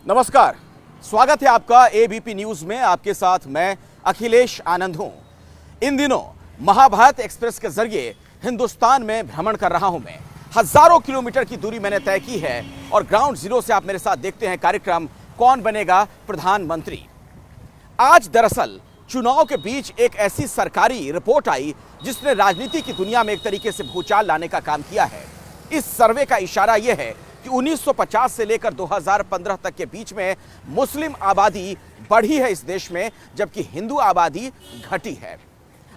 नमस्कार, स्वागत है आपका एबीपी न्यूज में। आपके साथ मैं अखिलेश आनंद हूं। इन दिनों महाभारत एक्सप्रेस के जरिए हिंदुस्तान में भ्रमण कर रहा हूं मैं। हजारों किलोमीटर की दूरी मैंने तय की है और ग्राउंड जीरो से आप मेरे साथ देखते हैं कार्यक्रम कौन बनेगा प्रधानमंत्री। आज दरअसल चुनाव के बीच एक ऐसी सरकारी रिपोर्ट आई जिसने राजनीति की दुनिया में एक तरीके से भूचाल लाने का काम किया है। इस सर्वे का इशारा यह है कि 1950 से लेकर 2015 तक के बीच में मुस्लिम आबादी बढ़ी है इस देश में, जबकि हिंदू आबादी घटी है।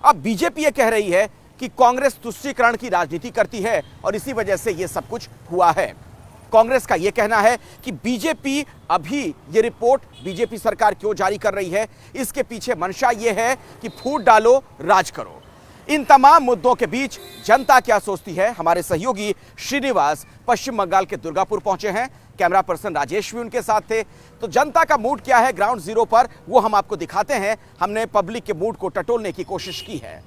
अब बीजेपी ये कह रही है कि कांग्रेस तुष्टीकरण की राजनीति करती है और इसी वजह से ये सब कुछ हुआ है। कांग्रेस का यह कहना है कि बीजेपी अभी ये रिपोर्ट बीजेपी सरकार क्यों जारी कर रही है, इसके पीछे मंशा यह है कि फूट डालो राज करो। इन तमाम मुद्दों के बीच जनता क्या सोचती है, हमारे सहयोगी श्रीनिवास पश्चिम बंगाल के दुर्गापुर पहुंचे हैं। कैमरा पर्सन राजेश भी उनके साथ थे। तो जनता का मूड क्या है ग्राउंड जीरो पर, वो हम आपको दिखाते हैं। हमने पब्लिक के मूड को टटोलने की कोशिश की है।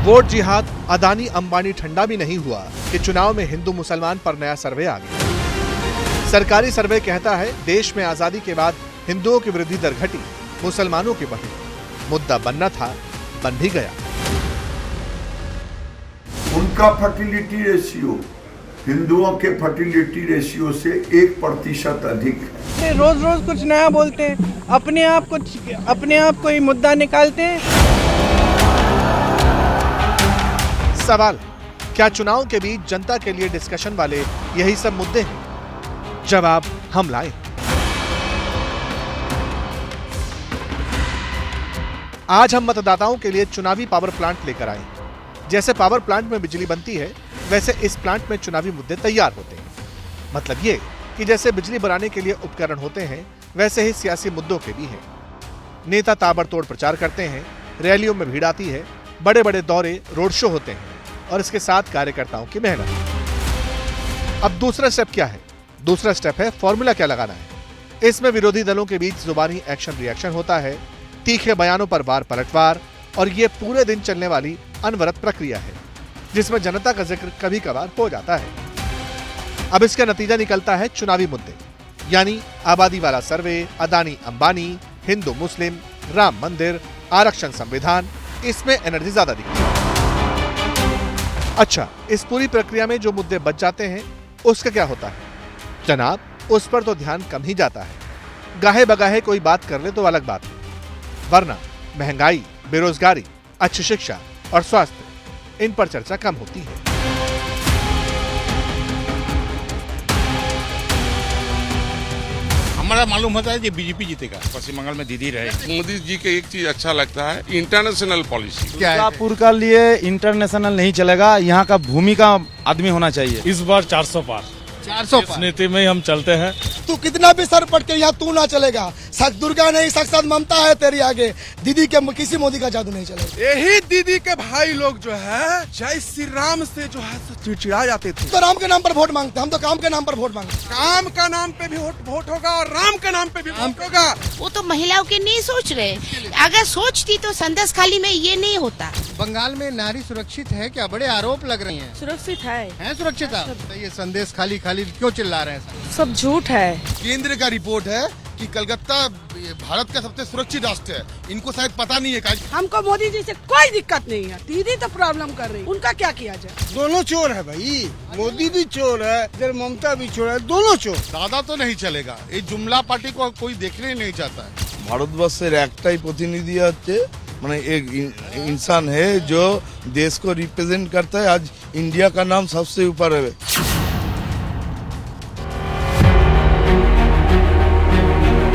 वोट जिहाद अदानी अंबानी ठंडा भी नहीं हुआ कि चुनाव में हिंदू मुसलमान पर नया सर्वे आ गया। सरकारी सर्वे कहता है देश में आजादी के बाद हिंदुओं की वृद्धि दर घटी, मुसलमानों की बढ़ी। मुद्दा बनना था, बन भी गया। उनका फर्टिलिटी रेशियो हिंदुओं के फर्टिलिटी रेशियो से 1% अधिक है। रोज रोज कुछ नया बोलते हैं, अपने आप को ही मुद्दा निकालते हैं। सवाल, क्या चुनाव के बीच जनता के लिए डिस्कशन वाले यही सब मुद्दे हैं? जवाब हम लाए। आज हम मतदाताओं के लिए चुनावी पावर प्लांट लेकर आए। जैसे पावर प्लांट में बिजली बनती है, वैसे इस प्लांट में चुनावी मुद्दे तैयार होते हैं। मतलब ये कि जैसे बिजली बनाने के लिए उपकरण होते हैं, वैसे ही सियासी मुद्दों के भी हैं। नेता ताबड़तोड़ प्रचार करते हैं, रैलियों में भीड़ आती है, बड़े बड़े दौरे, रोड शो होते हैं और इसके साथ कार्यकर्ताओं की मेहनत। अब दूसरा स्टेप क्या है? दूसरा स्टेप है फॉर्मूला क्या लगाना है। इसमें विरोधी दलों के बीच जुबानी एक्शन रिएक्शन होता है, तीखे बयानों पर वार पलटवार, और ये पूरे दिन चलने वाली अनवरत प्रक्रिया है जिसमें जनता का जिक्र कभी कभार हो जाता है। अब इसका नतीजा निकलता है चुनावी मुद्दे, यानी आबादी वाला सर्वे, अदानी अंबानी, हिंदू मुस्लिम, राम मंदिर, आरक्षण, संविधान। इसमें एनर्जी ज्यादा दिखती है। अच्छा, इस पूरी प्रक्रिया में जो मुद्दे बच जाते हैं उसका क्या होता है? जनाब, उस पर तो ध्यान कम ही जाता है। गाहे बगाहे कोई बात कर ले तो अलग बात है, वरना महंगाई, बेरोजगारी, अच्छी शिक्षा और स्वास्थ्य, इन पर चर्चा कम होती है। हमारा मालूम होता है कि बीजेपी जीतेगा। पश्चिम बंगाल में दीदी रहे। मोदी जी के एक चीज अच्छा लगता है, इंटरनेशनल पॉलिसी। दुर्गापुर का लिए इंटरनेशनल नहीं चलेगा, यहाँ का भूमि का आदमी होना चाहिए। इस बार 400 पार। 400 इस नीति में हम चलते हैं। तू कितना भी सर पट के यहाँ तू ना चलेगा। सच दुर्गा नहीं, साक्षात ममता है तेरी आगे। दीदी के किसी मोदी का जादू नहीं चलेगा। यही दीदी के भाई लोग जो है जय श्री राम से जो है चिड़चिड़ा जाते थे। तो राम के नाम पर वोट मांगते, हम तो काम के नाम पर वोट मांगते। काम का नाम पे भी वोट होगा और राम के नाम पे भी वोट होगा। वो तो महिलाओं के नहीं सोच रहे। अगर सोचती तो संदेश खाली में ये नहीं होता। बंगाल में नारी सुरक्षित है क्या? बड़े आरोप लग रहे हैं। सुरक्षित है सुरक्षित। ये संदेश खाली खाली क्यों चिल्ला रहे हैं? सब झूठ है। केंद्र का रिपोर्ट है कि कलकत्ता भारत का सबसे सुरक्षित राष्ट्र है। इनको शायद पता नहीं है। हमको मोदी जी से कोई दिक्कत नहीं है। दीदी तो प्रॉब्लम कर रही है, उनका क्या किया जाए? दोनों चोर है भाई, मोदी भी चोर है, इधर ममता भी चोर है, दोनों चोर। दादा तो नहीं चलेगा। ये जुमला पार्टी को कोई देखने ही नहीं चाहता है। ভারতবর্ষের একটাই প্রতিনিধি আছে, মানে एक इंसान है जो देश को रिप्रेजेंट करता है। आज इंडिया का नाम सबसे ऊपर है।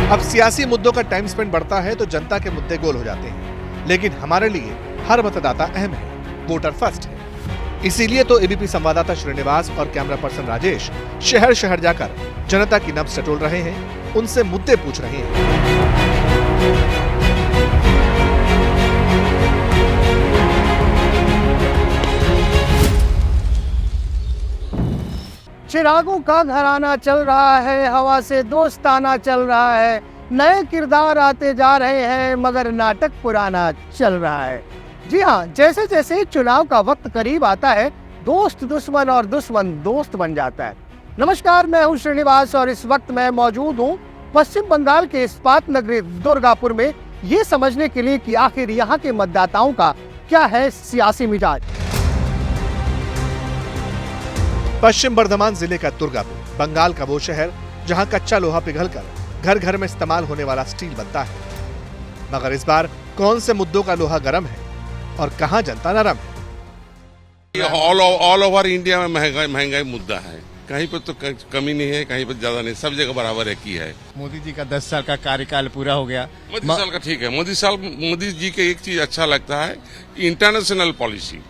अब सियासी मुद्दों का टाइम स्पेंड बढ़ता है तो जनता के मुद्दे गोल हो जाते हैं, लेकिन हमारे लिए हर मतदाता अहम है, वोटर फर्स्ट है। इसीलिए तो एबीपी संवाददाता श्रीनिवास और कैमरा पर्सन राजेश शहर शहर जाकर जनता की नब्ज टटोल रहे हैं, उनसे मुद्दे पूछ रहे हैं। चिरागों का घराना चल रहा है, हवा से दोस्ताना चल रहा है, नए किरदार आते जा रहे हैं मगर नाटक पुराना चल रहा है। जी हाँ, जैसे जैसे चुनाव का वक्त करीब आता है दोस्त दुश्मन और दुश्मन दोस्त बन जाता है। नमस्कार, मैं हूँ श्रीनिवास और इस वक्त मैं मौजूद हूँ पश्चिम बंगाल के इस्पात नगरी दुर्गापुर में, ये समझने के लिए कि आखिर यहाँ के मतदाताओं का क्या है सियासी मिजाज। पश्चिम बर्धमान जिले का दुर्गापुर बंगाल का वो शहर जहां कच्चा लोहा पिघलकर घर घर में इस्तेमाल होने वाला स्टील बनता है। मगर इस बार कौन से मुद्दों का लोहा गर्म है और कहां जनता नरम है? ऑल ओवर इंडिया में महंगाई मुद्दा है। कहीं पर तो कमी नहीं है, कहीं पर ज्यादा नहीं, सब जगह बराबर है की है। मोदी जी का 10 साल का कार्यकाल पूरा हो गया। मोदी साल का ठीक है। मोदी जी के एक चीज अच्छा लगता है, इंटरनेशनल पॉलिसी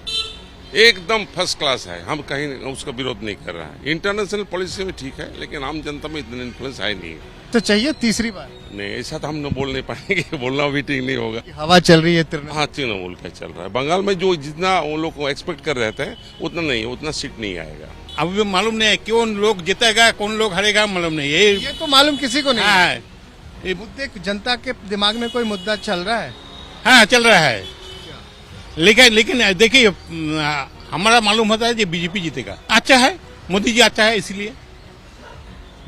एकदम फर्स्ट क्लास है। हम कहीं उसका विरोध नहीं कर रहा है। इंटरनेशनल पॉलिसी में ठीक है, लेकिन आम जनता में इतना इन्फ्लुएंस है नहीं। तो चाहिए तीसरी बार? नहीं, ऐसा तो हम बोल नहीं पाएंगे, बोलना भी ठीक नहीं होगा। हवा चल रही है हाँ, तृणमूल का चल रहा है। बंगाल में जो जितना वो लोग एक्सपेक्ट कर रहे थे उतना नहीं, उतना सीट नहीं आएगा। अभी मालूम नहीं है कौन लोग जीतेगा कौन लोग हारेगा, मालूम नहीं। ये तो मालूम किसी को नहीं है। ये मुद्दे जनता के दिमाग में कोई मुद्दा चल रहा है? हाँ, चल रहा है। लेकिन देखिए, हमारा मालूम होता है कि बीजेपी जीतेगा। अच्छा है, मोदी जी अच्छा है, इसलिए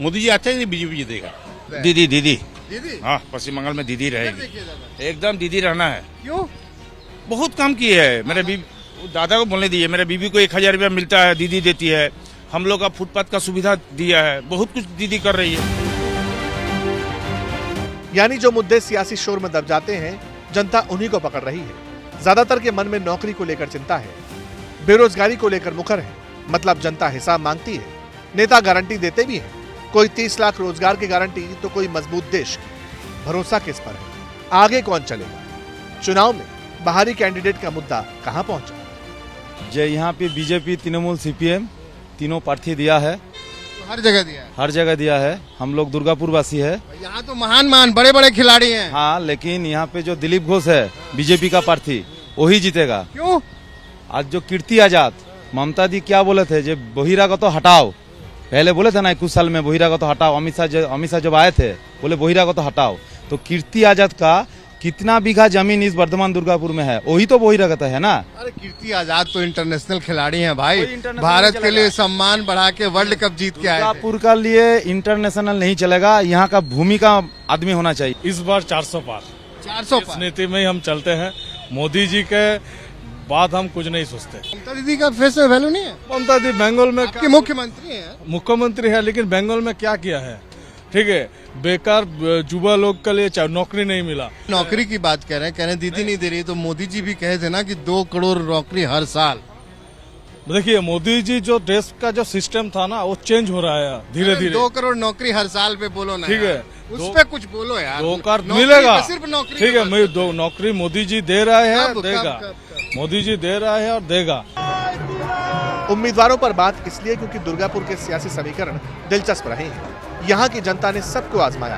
मोदी जी अच्छा है, बीजेपी जीतेगा। दीदी हाँ, पश्चिम बंगाल में दीदी रहेगी, एकदम दीदी रहना है। क्यों? बहुत काम किए है। मेरे दादा को बोलने दीजिए, मेरे बीबी को 1000 रुपया मिलता है, दीदी देती है। हम लोग का फुटपाथ का सुविधा दिया है, बहुत कुछ दीदी कर रही है। यानी जो मुद्दे सियासी शोर में दब जाते हैं, जनता उन्हीं को पकड़ रही है। ज्यादातर के मन में नौकरी को लेकर चिंता है, बेरोजगारी को लेकर मुखर है। मतलब जनता हिसाब मांगती है, नेता गारंटी देते भी हैं। कोई 30 लाख रोजगार की गारंटी तो कोई मजबूत देश की। भरोसा किस पर है? आगे कौन चलेगा? चुनाव में बाहरी कैंडिडेट का मुद्दा कहां पहुंचा? जो यहाँ पे बीजेपी, तृणमूल, सीपीएम तीनों प्रार्थी दिया है। तो हर जगह दिया है? हर जगह दिया है। हम लोग दुर्गापुर वासी है। यहाँ तो महान बड़े बड़े खिलाड़ी हैं। हाँ, लेकिन यहाँ पे जो दिलीप घोष है बीजेपी का प्रार्थी, वही जीतेगा। क्यों? आज जो कीर्ति आजाद, ममता दी क्या बोले थे, जो बहिरागत तो हटाओ, पहले बोले थे ना कुछ साल में बहिरागत तो हटाओ। अमित शाह जब आए थे बोले बहिरागत तो हटाओ। तो कीर्ति आजाद का कितना बीघा जमीन इस वर्धमान दुर्गापुर में है, वही तो बहिरागत है ना। अरे कीर्ति आजाद तो इंटरनेशनल खिलाड़ी हैं भाई, भारत के लिए सम्मान बढ़ा के वर्ल्ड कप जीत के आए। दुर्गापुर का लिए इंटरनेशनल नहीं चलेगा, यहाँ का भूमि का आदमी होना चाहिए। इस बार 400 पार। 400 इस नीति में ही हम चलते हैं। मोदी जी के बाद हम कुछ नहीं सोचते। ममता दीदी का फेस वैल्यू नहीं है? ममता दी बंगाल में मुख्यमंत्री है। मुख्यमंत्री है, लेकिन बंगाल में क्या किया है? ठीक है, बेकार युवा लोग के लिए नौकरी नहीं मिला। नौकरी की बात कह रहे हैं, दीदी नहीं दे रही, तो मोदी जी भी कहे थे ना कि 2 करोड़ नौकरी हर साल। देखिए, मोदी जी जो देश का जो सिस्टम था ना, वो चेंज हो रहा है धीरे धीरे। 2 करोड़ नौकरी हर साल पे बोलो ना। ठीक है, उस पे कुछ बोलो यार। 2 करोड़ मिलेगा, सिर्फ नौकरी। ठीक है, मैं 2 नौकरी मोदी जी दे रहे हैं, देगा। मोदी जी दे रहा है और देगा। उम्मीदवारों पर बात इसलिए क्योंकि दुर्गापुर के सियासी समीकरण दिलचस्प रहे हैं। यहाँ की जनता ने सबको आजमाया।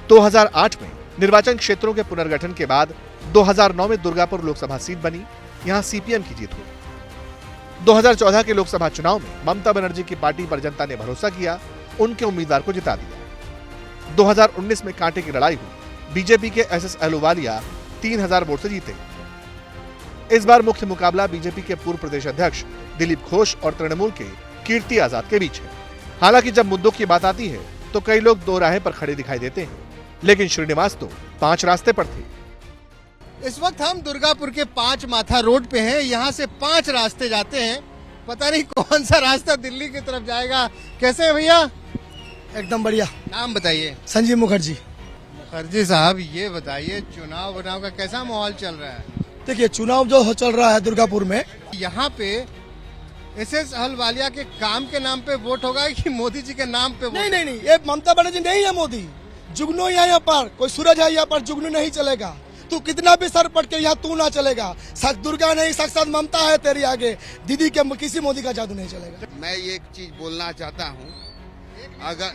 2008 में निर्वाचन क्षेत्रों के पुनर्गठन के बाद 2009 में दुर्गापुर लोकसभा सीट बनी, यहाँ सीपीएम की जीत हुई। 2014 के लोकसभा चुनाव में ममता बनर्जी की पार्टी पर जनता ने भरोसा किया, उनके उम्मीदवार को जिता दिया। 2019 में कांटे की लड़ाई हुई, बीजेपी के एसएस अहलूवालिया 3000 वोट से जीते। इस बार मुख्य मुकाबला बीजेपी के पूर्व प्रदेश अध्यक्ष दिलीप घोष और तृणमूल के कीर्ति आजाद के बीच है। हालांकि जब मुद्दों की बात आती है तो कई लोग 2 राहें पर खड़े दिखाई देते हैं, लेकिन श्रीनिवास तो 5 रास्ते पर थे। इस वक्त हम दुर्गापुर के 5 माथा रोड पे हैं। यहाँ से 5 रास्ते जाते हैं, पता नहीं कौन सा रास्ता दिल्ली की तरफ जाएगा। कैसे है भैया? एकदम बढ़िया। नाम बताइए। संजीव मुखर्जी। मुखर्जी साहब, ये बताइए चुनाव का कैसा माहौल चल रहा है? देखिए, चुनाव जो चल रहा है दुर्गापुर में, यहाँ पे एसएस अहलूवालिया के काम के नाम पे वोट होगा कि मोदी जी के नाम पे? नहीं, ये ममता बनर्जी नहीं है, मोदी जुगनू है। यहाँ पर कोई सूरज है, यहाँ पर जुगनू नहीं चलेगा। तू कितना भी सर पट के यहाँ तू ना चलेगा। दुर्गा नहीं, साक्षात ममता है तेरी आगे। दीदी के किसी मोदी का जादू नहीं चलेगा। मैं एक चीज बोलना चाहता हूँ, अगर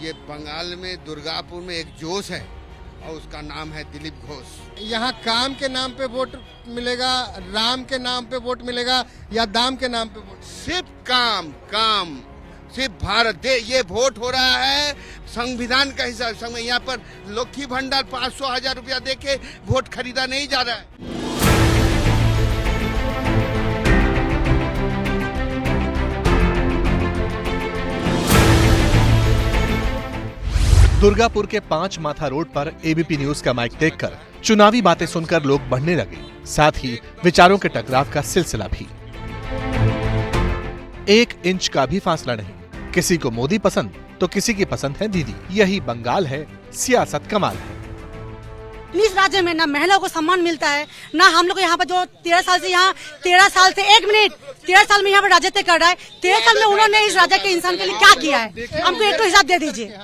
ये बंगाल में दुर्गापुर में एक जोश है और उसका नाम है दिलीप घोष। यहाँ काम के नाम पे वोट मिलेगा, राम के नाम पे वोट मिलेगा या दाम के नाम पे वोट? सिर्फ काम काम सिर्फ भारत ये वोट हो रहा है संविधान का हिसाब से। यहाँ पर लक्ष्मी भंडार 500,000 रुपया देके वोट खरीदा नहीं जा रहा है। दुर्गापुर के 5 माथा रोड पर एबीपी न्यूज का माइक देखकर चुनावी बातें सुनकर लोग बढ़ने लगे, साथ ही विचारों के टकराव का सिलसिला भी। 1 इंच का भी फासला नहीं। किसी को मोदी पसंद तो किसी की पसंद है दीदी। यही बंगाल है, सियासत कमाल है। इस राज्य में ना महिलाओं को सम्मान मिलता है, ना हम लोग यहाँ पर जो 13 साल से यहाँ 13 साल से 1 मिनट 13 साल में यहाँ पर राजत्व कर रहा है। 13 साल में उन्होंने इस राज्य के इंसान के लिए क्या किया है, हमको एक तो हिसाब दे दीजिए।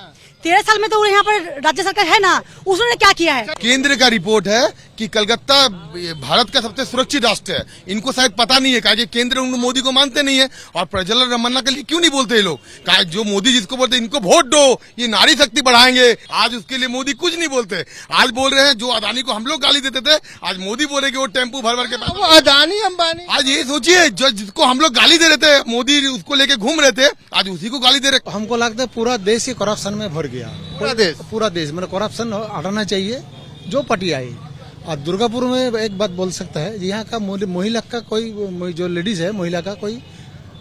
13 साल में तो यहाँ पर राज्य सरकार है ना, उसने क्या किया है। केंद्र का रिपोर्ट है कि कलकत्ता भारत का सबसे सुरक्षित राष्ट्र है। इनको शायद पता नहीं है कि केंद्र उन मोदी को मानते नहीं है। और प्रज्वलन रमन्ना के लिए क्यों नहीं बोलते ये लोग, कहा जो मोदी जिसको बोलते इनको वोट दो, ये नारी शक्ति बढ़ाएंगे। आज उसके लिए मोदी कुछ नहीं बोलते। आज बोल रहे हैं जो अदानी को हम लोग गाली देते थे, आज मोदी बोले कि वो टेम्पू भर भर के अदानी अंबानी। आज ये सोचिए जो जिसको हम लोग गाली दे रहे थे, मोदी उसको लेके घूम रहे थे, आज उसी को गाली दे रहे। हमको लगता है पूरा देश ही करप्शन में भर गया। पूरा देश मतलब करप्शन हटाना चाहिए जो पार्टी आई। और दुर्गापुर में एक बात बोल सकता है, यहाँ का महिला का कोई जो लेडीज है, महिला का कोई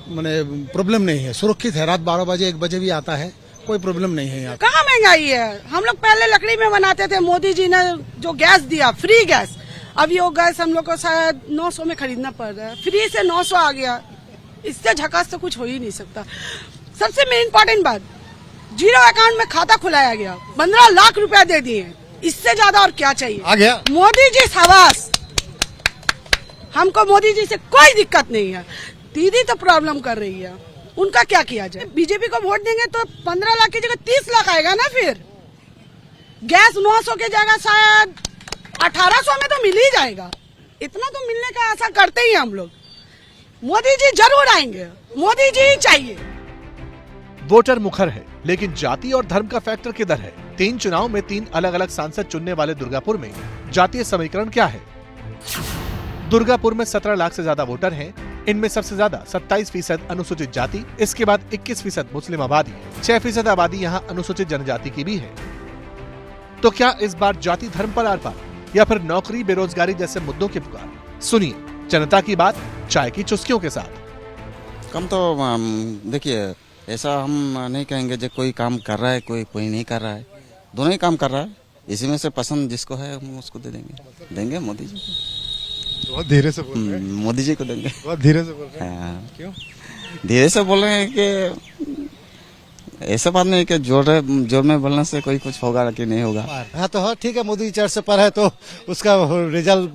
माने प्रॉब्लम नहीं है, सुरक्षित है। रात 12 बजे 1 बजे भी आता है, कोई प्रॉब्लम नहीं है। यहाँ कहाँ महंगाई है, हम लोग पहले लकड़ी में बनाते थे। मोदी जी ने जो गैस दिया, फ्री गैस, अब वो गैस हम लोग को शायद 900 में खरीदना पड़ रहा है, फ्री से 900 आ गया। इससे झकास तो कुछ हो ही नहीं सकता। सबसे मेन इम्पोर्टेंट बात, जीरो अकाउंट में खाता खुलाया गया, 15 लाख रुपया दे दिए। इससे ज्यादा और क्या चाहिए। आ गया मोदी जी शाबाश, हमको मोदी जी से कोई दिक्कत नहीं है। दीदी तो प्रॉब्लम कर रही है, उनका क्या किया जाए। बीजेपी को वोट देंगे तो 15 लाख की जगह 30 लाख आएगा ना। फिर गैस 900 की जगह शायद 1800 में तो मिल ही जाएगा। इतना तो मिलने का आशा करते ही हम लोग। मोदी जी जरूर आएंगे, मोदी जी चाहिए। वोटर मुखर है, लेकिन जाति और धर्म का फैक्टर किधर है। 3 चुनाव में 3 अलग अलग सांसद चुनने वाले दुर्गापुर में जातीय समीकरण क्या है। दुर्गापुर में 17 लाख से ज्यादा वोटर हैं। इनमें सबसे ज्यादा 27% अनुसूचित जाति, इसके बाद 21% मुस्लिम आबादी, 6% आबादी यहाँ अनुसूचित जनजाति की भी है। तो क्या इस बार जाति धर्म पर आर पार, या फिर नौकरी बेरोजगारी जैसे मुद्दों की पुकार। सुनिए जनता की बात चाय की चुस्कियों के साथ। कम तो देखिए, ऐसा हम नहीं कहेंगे जो कोई काम कर रहा है कोई नहीं कर रहा है, दोनों ही काम कर रहा है। इसी में से पसंद जिसको है हम उसको देंगे मोदी जी को। बहुत धीरे से बोल रहे हैं। मोदी जी को देंगे। बहुत धीरे से बोल रहे हैं। क्यों धीरे से बोल रहे हैं कि ऐसा बात नहीं कि जोर में बोलने से कोई कुछ होगा कि नहीं होगा। हाँ तो हाँ ठीक है, मोदी 400 पर है तो उसका रिजल्ट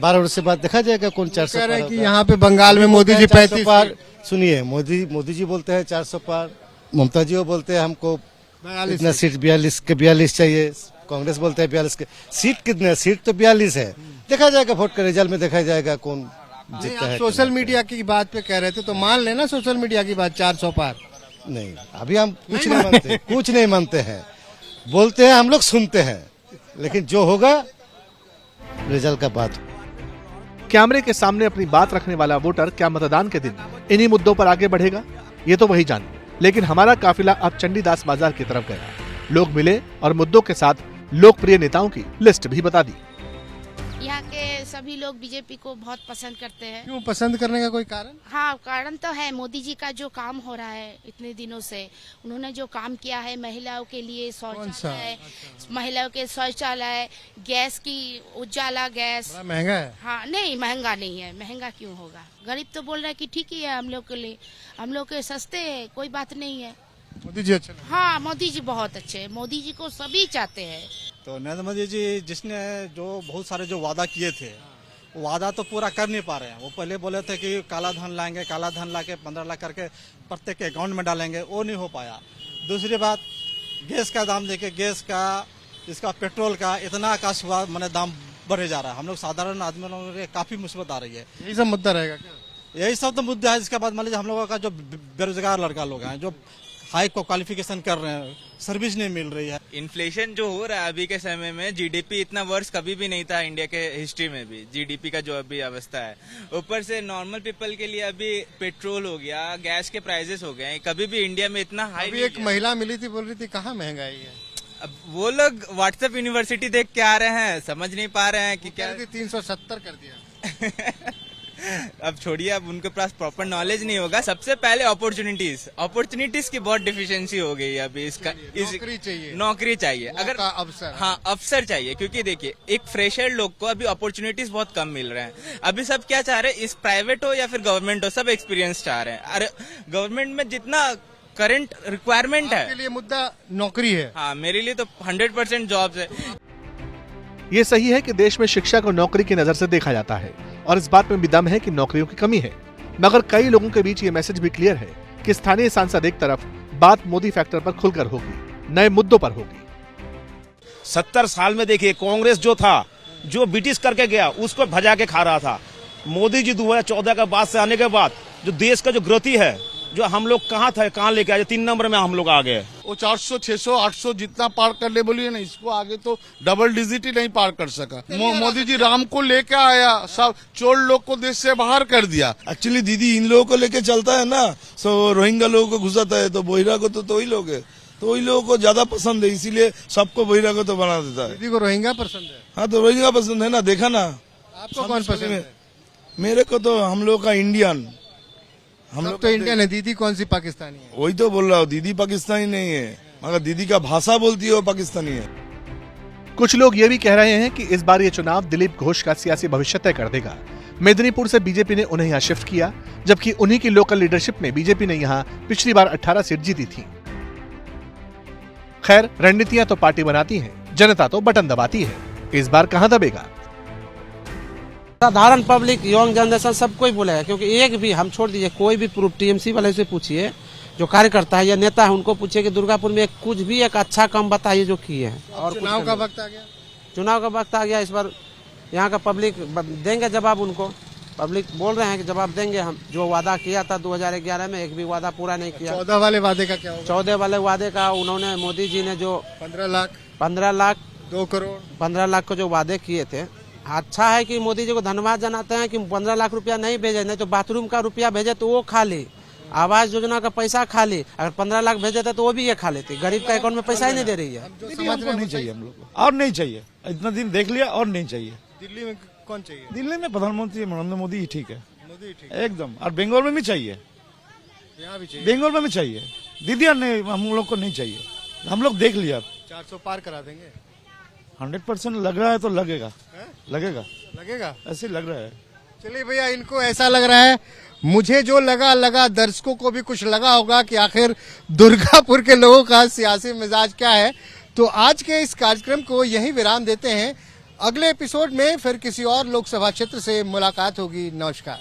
12 वर्ष के बाद देखा जाएगा कौन 400 पर है। यहाँ पे बंगाल में मोदी जी 35 पर। सुनिए, मोदी जी बोलते हैं 400 पर, ममता जी वो बोलते हैं हमको इतना सीट 42 चाहिए, कांग्रेस बोलते हैं 42 के। सीट कितने, सीट तो 42 है। देखा जाएगा वोट का रिजल्ट में, देखा जाएगा कौन जीतता है। सोशल मीडिया की बात पे कह रहे थे तो मान लेना सोशल मीडिया की बात 400 पर। नहीं, अभी हम कुछ नहीं मानते, कुछ नहीं मानते हैं। बोलते हैं हम लोग, सुनते हैं, लेकिन जो होगा रिजल्ट का बात। कैमरे के सामने अपनी बात रखने वाला वोटर क्या मतदान के दिन इन्हीं मुद्दों पर आगे बढ़ेगा, ये तो वही जाने। लेकिन हमारा काफिला अब चंडीदास बाजार की तरफ गया। लोग मिले और मुद्दों के साथ लोकप्रिय नेताओं की लिस्ट भी बता दी। यहाँ के सभी लोग बीजेपी को बहुत पसंद करते हैं। क्यों पसंद करने का कोई कारण? हाँ, कारण तो है। मोदी जी का जो काम हो रहा है इतने दिनों से, उन्होंने जो काम किया है महिलाओं के लिए, शौचालय, महिलाओं के शौचालय, गैस की उजाला गैस। महंगा है? हाँ नहीं, महंगा नहीं है। महंगा क्यों होगा, गरीब तो बोल रहा है कि ठीक ही है हम लोग के लिए, हम लोग के सस्ते है, कोई बात नहीं है। मोदी जी अच्छे? हाँ, मोदी जी बहुत अच्छे हैं। मोदी जी को सभी चाहते हैं। तो नरेंद्र मोदी जी जिसने जो बहुत सारे जो वादा किए थे, वो वादा तो पूरा कर नहीं पा रहे हैं। वो पहले बोले थे कि काला धन लाएंगे, काला धन लाके 15 लाख करके प्रत्येक के अकाउंट में डालेंगे, वो नहीं हो पाया। दूसरी बात, गैस का दाम देखे, गैस का, इसका पेट्रोल का इतना आकाश माने दाम बढ़े जा रहा है। हम लोग साधारण आदमी लोगों के काफी मुसीबत आ रही है। यही सब मुद्दा रहेगा क्या? यही सब तो मुद्दा है। इसके बाद मान लीजिए हम लोगों का जो बेरोजगार लड़का लोग हैं, जो हाई क्वालिफिकेशन कर रहे हैं, सर्विस नहीं मिल रही है। इन्फ्लेशन जो हो रहा है अभी के समय में, जीडीपी इतना वर्ष कभी भी नहीं था इंडिया के हिस्ट्री में भी, जीडीपी का जो अभी अवस्था है। ऊपर से नॉर्मल पीपल के लिए अभी पेट्रोल हो गया, गैस के प्राइसेस हो गए, कभी भी इंडिया में इतना हाई। अभी एक महिला मिली थी, बोल रही थी कहाँ महंगाई है। अब वो लोग व्हाट्सएप यूनिवर्सिटी देख के आ रहे हैं, समझ नहीं पा रहे हैं कि क्या 370 कर दिया। अब छोड़िए, अब उनके पास प्रॉपर नॉलेज नहीं होगा। सबसे पहले अपॉर्चुनिटीज की बहुत डिफिशियंसी हो गई है अभी। इसका नौकरी चाहिए अगर अवसर, हाँ अवसर चाहिए, क्योंकि देखिए एक फ्रेशर लोग को अभी अपॉर्चुनिटीज बहुत कम मिल रहे हैं। अभी सब क्या चाह रहे हैं, इस प्राइवेट हो या फिर गवर्नमेंट हो, सब एक्सपीरियंस चाह रहे हैं। अरे गवर्नमेंट में जितना करंट रिक्वायरमेंट है, आपके लिए मुद्दा नौकरी है। हाँ मेरे लिए तो 100% जॉब्स है। ये सही है कि देश में शिक्षा को नौकरी की नजर से देखा जाता है और इस बात में भी दम है कि नौकरियों की कमी है, मगर कई लोगों के बीच ये मैसेज भी क्लियर है कि स्थानीय सांसद एक तरफ, बात मोदी फैक्टर पर खुलकर होगी, नए मुद्दों पर होगी। 70 साल में देखिए कांग्रेस जो था, जो ब्रिटिश करके गया उसको भजा के खा रहा था। मोदी जी 2014 के बाद से आने के बाद जो देश का जो ग्रोथी है, जो हम लोग कहाँ थे कहाँ लेके आए, 3 नंबर में हम लोग आ गए। वो 400, 600, 800 जितना पार कर ले बोलिए ना, इसको आगे तो डबल डिजिट ही नहीं पार कर सका। मोदी जी राम को लेके आया, सब चोर लोग को देश से बाहर कर दिया। एक्चुअली दीदी इन लोगों को लेके चलता है ना, सो रोहिंग्या लोगों को घुसाता है, तो बोहिरा को तो वही लोग है, तो वही लोगों को ज्यादा पसंद है, इसीलिए सबको बोहिरा को तो बना देता है। दीदी को रोहिंग्या पसंद है। हाँ तो रोहिंग्या पसंद है ना, देखा ना। आपको कौन पसंद है? मेरे को तो हम लोग का इंडियन, हम लोग तो इंडियन है। दीदी कौन सी पाकिस्तानी है? वही तो बोल रहा हूँ, दीदी पाकिस्तानी नहीं है, मगर दीदी का भाषा बोलती है वो पाकिस्तानी है। कुछ लोग ये भी कह रहे हैं कि इस बार ये चुनाव दिलीप घोष का सियासी भविष्य तय कर देगा। मेदिनीपुर से बीजेपी ने उन्हें यहाँ शिफ्ट किया, जबकि उन्हीं की लोकल लीडरशिप में बीजेपी ने यहाँ पिछली बार 18 सीट जीती थी। खैर, रणनीतियां तो पार्टी बनाती है, जनता तो बटन दबाती है। इस बार कहाँ दबेगा? साधारण पब्लिक, यंग जनरेशन सबको ही बोलेगा, क्योंकि एक भी, हम छोड़ दीजिए, कोई भी टीएमसी वाले से पूछिए, जो कार्यकर्ता है या नेता है, उनको पूछिए कि दुर्गापुर में कुछ भी एक अच्छा काम बताइए जो किए हैं। और चुनाव का वक्त आ गया, चुनाव का वक्त आ गया। इस बार यहाँ का पब्लिक देंगे जवाब, उनको पब्लिक बोल रहे हैं कि जवाब देंगे। हम जो वादा किया था 2011 में, एक भी वादा पूरा नहीं किया। 14 वाले वादे का क्या होगा? 14 वाले वादे का उन्होंने, मोदी जी ने जो 15 लाख 2 करोड़ 15 लाख को जो वादे किए थे, अच्छा है कि मोदी जी को धन्यवाद जनाते हैं कि 15 लाख रुपया नहीं भेजे, नहीं तो बाथरूम का रुपया भेजे तो वो खा ली, आवास योजना का पैसा खा ली। अगर 15 लाख भेजे थे तो वो भी ये खा लेती। गरीब का अकाउंट में पैसा ही नहीं दे रही है। नहीं चाहिए हम लोग को, और नहीं चाहिए, इतना दिन देख लिया, और नहीं चाहिए। दिल्ली में कौन चाहिए? दिल्ली में प्रधानमंत्री नरेंद्र मोदी ही ठीक है, एकदम। और बेंगलोर में भी चाहिए, यहाँ भी चाहिए, बेंगलोर में भी चाहिए। दीदी नहीं, हम लोग को नहीं चाहिए, हम लोग देख लिया। 400 पार करा देंगे। 100% लग रहा है तो लगेगा, लगेगा ऐसे लग रहा है। चलिए भैया, इनको ऐसा लग रहा है, मुझे जो लगा, दर्शकों को भी कुछ लगा होगा कि आखिर दुर्गापुर के लोगों का सियासी मिजाज क्या है। तो आज के इस कार्यक्रम को यहीं विराम देते हैं। अगले एपिसोड में फिर किसी और लोकसभा क्षेत्र से मुलाकात होगी। नमस्कार।